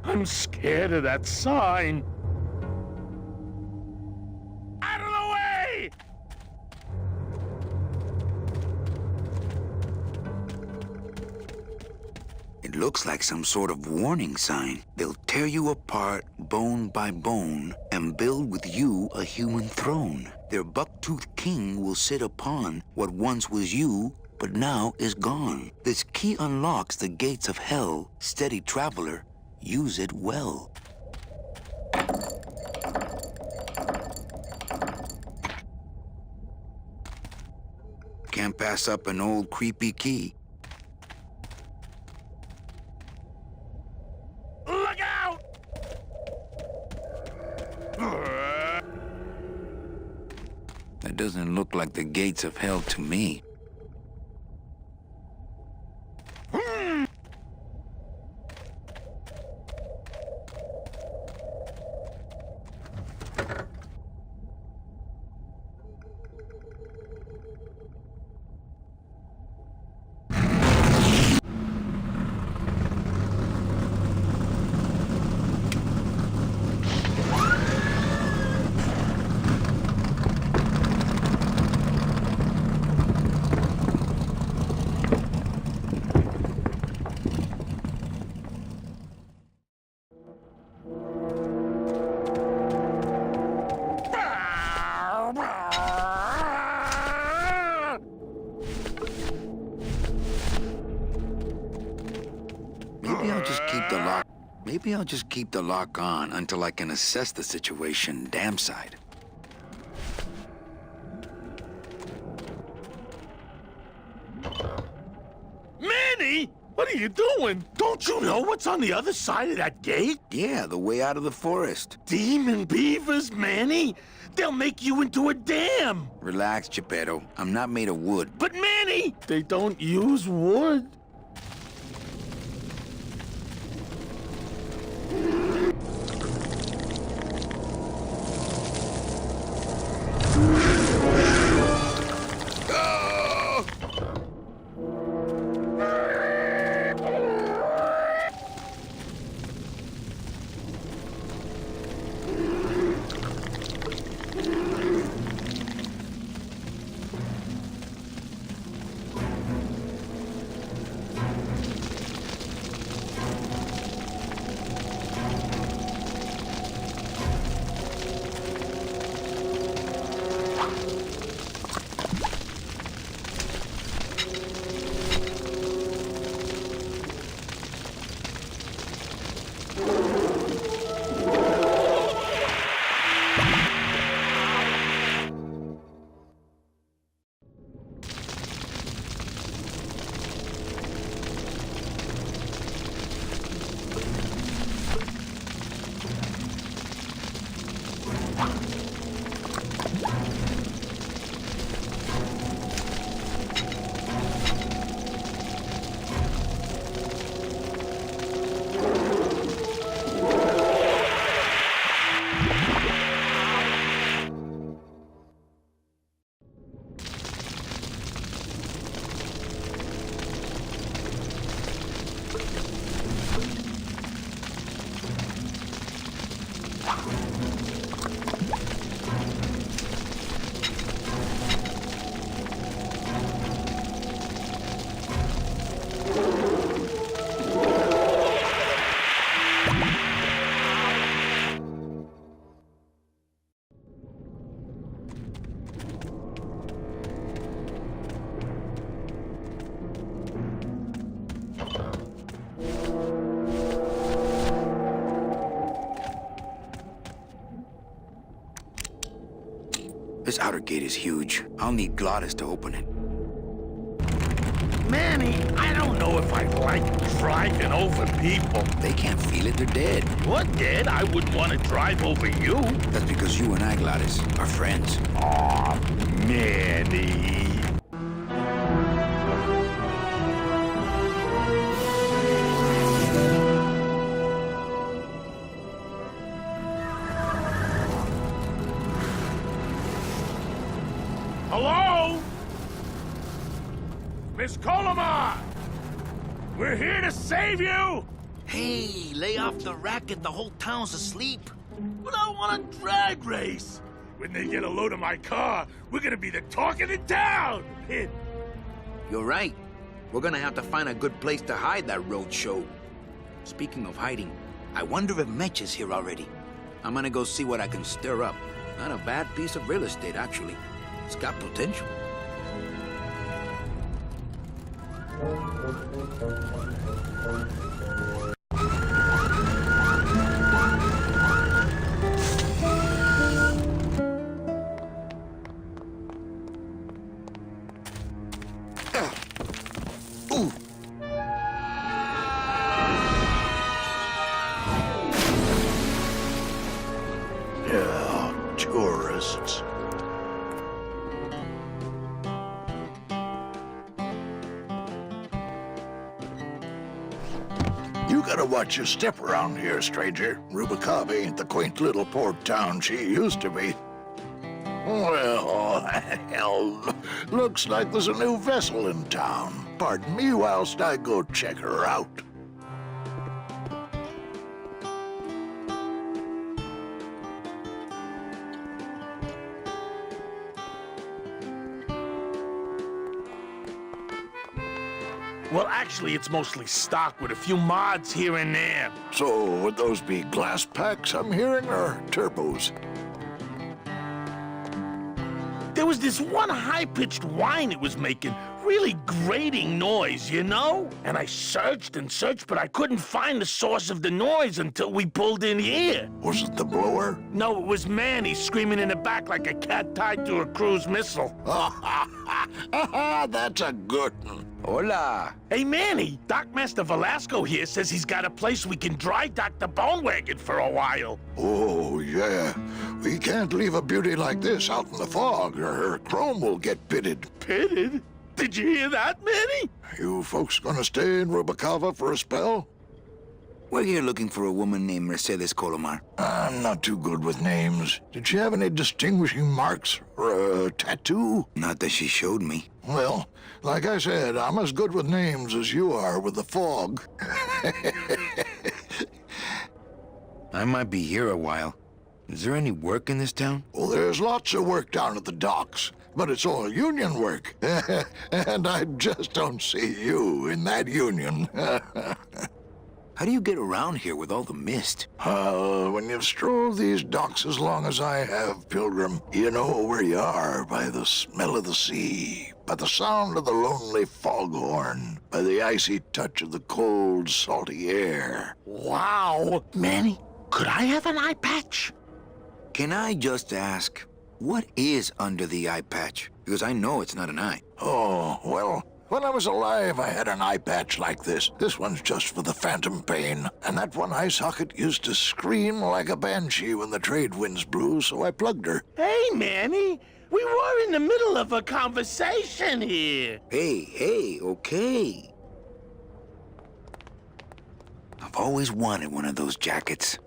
I'm scared of that sign. Out of the way! It looks like some sort of warning sign. They'll tear you apart bone by bone and build with you a human throne. Their buck-toothed king will sit upon what once was you, but now is gone. This key unlocks the gates of hell. Steady traveler, use it well. Can't pass up an old creepy key. Look out! That doesn't look like the gates of hell to me. Maybe I'll just keep the lock on until I can assess the situation damn side. Manny! What are you doing? Don't you know what's on the other side of that gate? Yeah, the way out of the forest. Demon beavers, Manny! They'll make you into a dam! Relax, Geppetto. I'm not made of wood. But Manny! They don't use wood. This outer gate is huge. I'll need Glottis to open it. Manny, I don't know if I like driving over people. They can't feel it, they're dead. You're dead. I wouldn't want to drive over you. That's because you and I, Glottis, are friends. Aw, Manny. Hello? Miss Colomar! We're here to save you! Hey, lay off the racket. The whole town's asleep. But I want a drag race! When they get a load of my car, we're gonna be the talk of the town! You're right. We're gonna have to find a good place to hide that road show. Speaking of hiding, I wonder if Mitch is here already. I'm gonna go see what I can stir up. Not a bad piece of real estate, actually. It's got potential. Ooh. Yeah, tourists. You gotta watch your step around here, stranger. Rubicava ain't the quaint little port town she used to be. Well, hell, looks like there's a new vessel in town. Pardon me whilst I go check her out. Well, actually, it's mostly stock with a few mods here and there. So, would those be glass packs I'm hearing, or turbos? There was this one high-pitched whine it was making, really grating noise, you know? And I searched and searched, but I couldn't find the source of the noise until we pulled in here. Was it the blower? No, it was Manny screaming in the back like a cat tied to a cruise missile. That's a good one. Hola. Hey, Manny, Dockmaster Velasco here says he's got a place we can dry dock the bone wagon for a while. Oh, yeah. We can't leave a beauty like this out in the fog, or her chrome will get pitted. Pitted? Did you hear that, Manny? You folks gonna stay in Rubicava for a spell? We're here looking for a woman named Mercedes Colomar. I'm not too good with names. Did she have any distinguishing marks or a tattoo? Not that she showed me. Well, like I said, I'm as good with names as you are with the fog. I might be here a while. Is there any work in this town? Well, there's lots of work down at the docks, but it's all union work. And I just don't see you in that union. How do you get around here with all the mist? When you've strolled these docks as long as I have, Pilgrim, you know where you are by the smell of the sea, by the sound of the lonely foghorn, by the icy touch of the cold, salty air. Wow. Manny, could I have an eye patch? Can I just ask, what is under the eye patch? Because I know it's not an eye. Oh, well, when I was alive, I had an eye patch like this. This one's just for the phantom pain. And that one eye socket used to scream like a banshee when the trade winds blew, so I plugged her. Hey, Manny, we were in the middle of a conversation here. Hey, okay. I've always wanted one of those jackets.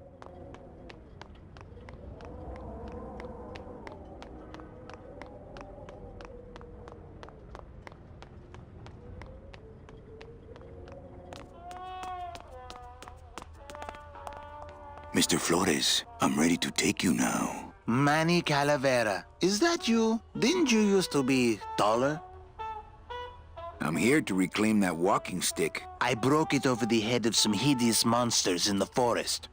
Mr. Flores, I'm ready to take you now. Manny Calavera, is that you? Didn't you used to be taller? I'm here to reclaim that walking stick. I broke it over the head of some hideous monsters in the forest.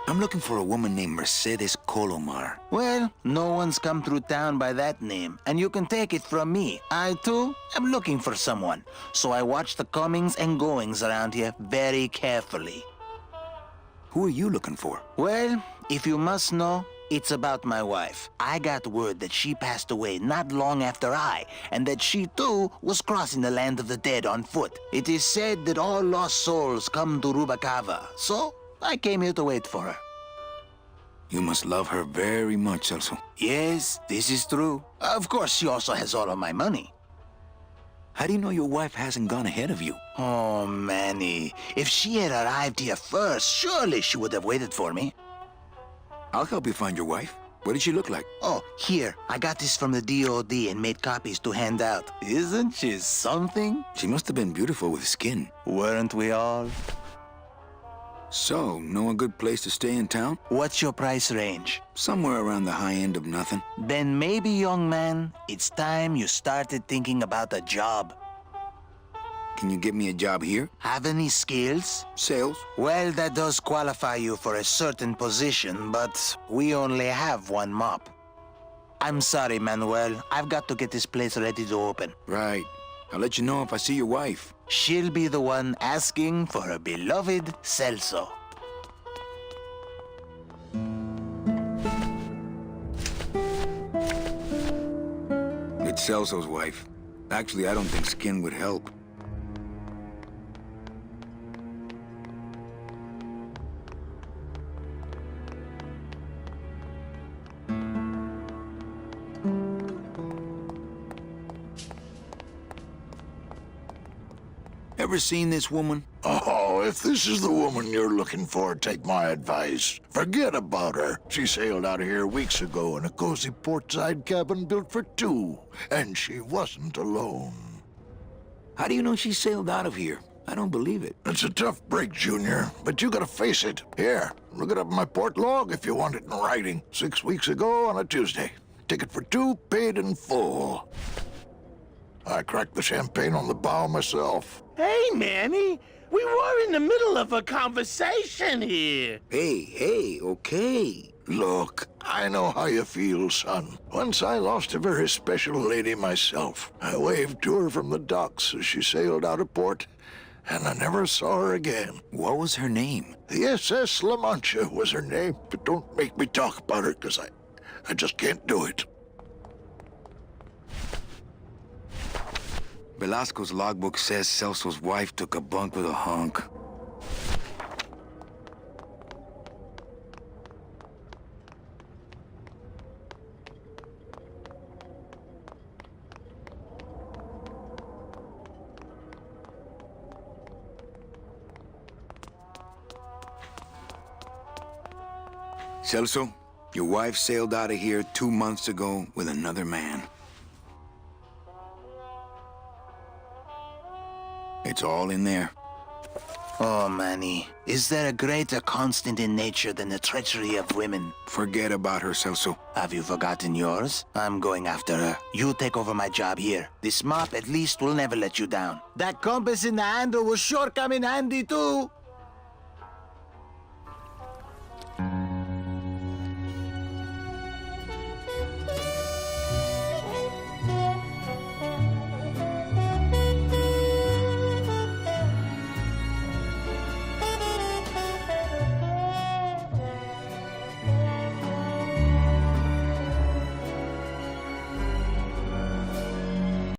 I'm looking for a woman named Mercedes Colomar. Well, no one's come through town by that name, and you can take it from me. I, too, am looking for someone, so I watch the comings and goings around here very carefully. Who are you looking for? Well, if you must know, It's about my wife. I got word that she passed away not long after and that she too was crossing the land of the dead on foot. It is said that all lost souls come to Rubacava, so I came here to wait for her. You must love her very much, Celso. Yes, this is true. Of course, she also has all of my money. How do you know your wife hasn't gone ahead of you? Oh, Manny. If she had arrived here first, surely she would have waited for me. I'll help you find your wife. What did she look like? Oh, here. I got this from the DOD and made copies to hand out. Isn't she something? She must have been beautiful with skin. Weren't we all? So, know a good place to stay in town? What's your price range? Somewhere around the high end of nothing. Then maybe, young man, it's time you started thinking about a job. Can you give me a job here? Have any skills? Sales? Well, that does qualify you for a certain position, but we only have one mop. I'm sorry, Manuel. I've got to get this place ready to open. Right. I'll let you know if I see your wife. She'll be the one asking for her beloved Celso. It's Celso's wife. Actually, I don't think skin would help. Ever seen this woman? Oh, if this is the woman you're looking for, take my advice. Forget about her. She sailed out of here weeks ago in a cozy portside cabin built for two, and she wasn't alone. How do you know she sailed out of here? I don't believe it. It's a tough break, Junior, but you gotta face it. Here, look it up in my port log if you want it in writing. 6 weeks ago on a Tuesday. Ticket for two, paid in full. I cracked the champagne on the bow myself. Hey, Manny, we were in the middle of a conversation here. Hey, okay. Look, I know how you feel, son. Once I lost a very special lady myself. I waved to her from the docks as she sailed out of port, and I never saw her again. What was her name? The SS La Mancha was her name, but don't make me talk about her, because I just can't do it. Velasco's logbook says Celso's wife took a bunk with a hunk. Celso, your wife sailed out of here 2 months ago with another man. It's all in there. Oh, Manny, is there a greater constant in nature than the treachery of women? Forget about her, Celso. Have you forgotten yours? I'm going after her. You take over my job here. This mop at least will never let you down. That compass in the handle will sure come in handy too.